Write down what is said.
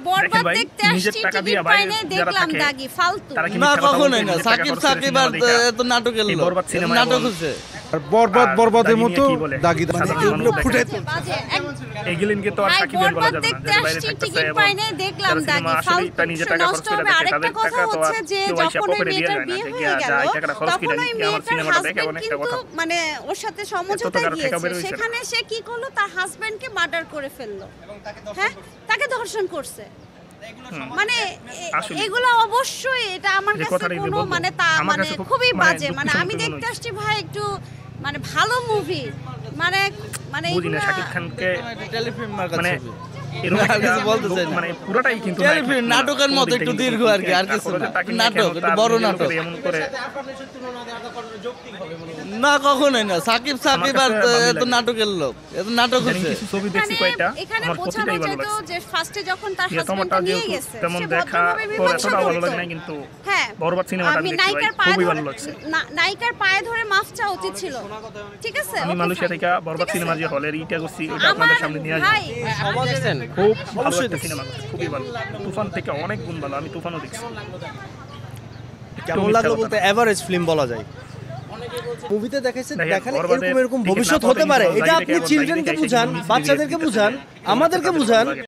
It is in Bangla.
বরবাদ দেখতে আসছি টিকিট পাই নাই দেখলাম দাগি ফালতু না কখনোই না সাকিব আর এত নাটকের লোক নাটক হচ্ছে বরবাদের মতো দাগি এগুলো ফুটে এগুলিনকে তো আর সাকিবের বলা যাবে না দেখতে আসছি টিকিট পাই নাই দেখলাম দাগি ফালতু নিজে টাকা খরচ করে দেখে আরেকটা তাদের কথা টাকা তো আর হচ্ছে যে কেউ যখন পকেটে দিয়ে মেয়েটার যায় না বিয়ে যে হয়ে গেল টাকাটা খরচ করে তখন ওই নাকি আমার মেয়েটার সিনেমাটা দেখে হাজবেন্ড অনেক একটা কিন্তু কথা মানে ওর সাথে সমঝোতায় টাকার টাকা বের গিয়েছে হয়েছে। সেখানে সে কি করলো তার হাজবেন্ডকে মার্ডার করে ফেললো হ্যাঁ তাকে ধর্ষণ করছে মানে আসলে এগুলো অবশ্যই এটা আমার যে কাছে কথাটা যে কোনো বলবো, মানে তা আমার মানে কাছে খুব খুবই মানে বাজে মানে আমি দুঃখজনক দেখতে মনে আসছি ভাই একটু মানে ভালো মুভি মানে মানে বুঝি না এগুলা- শাকিব খানকে টেলিফিল্ম মানে ছবি এরকম আর একটা কিছু বলতে চাই না। মানে পুরোটাই কিন্তু টেলিফিল্ম নাটকের মতো একটু দীর্ঘ আর কি আর কিছু না নাটক একটু বড় নাটক এমন করে না কখনোই না সাকিব আর ভালোই এত লাগে। নাটকের লোক এত নাটক জানি হচ্ছে কিছু ছবি দেখছি কয়টা এখানে আমার বোঝানো প্রতিটাই ভালো যেত লাগছে যে ফার্স্টে যখন তার যে হাজবেন্ডটা তোমারটা নিয়ে যেহেতু গেছে তেমন সে দেখা ভদ্রভাবে পরে মীমাংসা এতটাও ভালো করতো। লাগে না কিন্তু হ্যাঁ বরবাদ সিনেমাটা আমি দেখছি নায়িকার ভাই, পায়ে খুবই ধরে ভালো লাগছে নায়িকার পায়ে ধরে মাফ চাওয়া উচিত ছিল ঠিক আছে আমি ওকে মালয়েশিয়া fine, থেকে বরবাদ ঠিক আছে? সিনেমা যে হলের ইটা করছি ওটা আপনাদের আমার সামনে নিয়ে ভাই আসবো খুব ভালো একটা সিনেমা খুবই ভালো তুফান থেকে অনেক গুণ ভালো আমি তুফানও দেখছি কেমন লাগলো বলতে এভারেজ ফিল্ম বলা যায় মুভিতে দেখাইছে দেখেন, দেখালে বরবাদে এরকম টিকিট ভবিষ্যৎ না হতে পাওয়া পারে কিন্তু এটা দাগি আপনি দেখে চিলড্রেনকে আবার বুঝান দাগি দেখে বাচ্চাদেরকে মিছিল বুঝান দিতেছে। আমাদেরকে বুঝান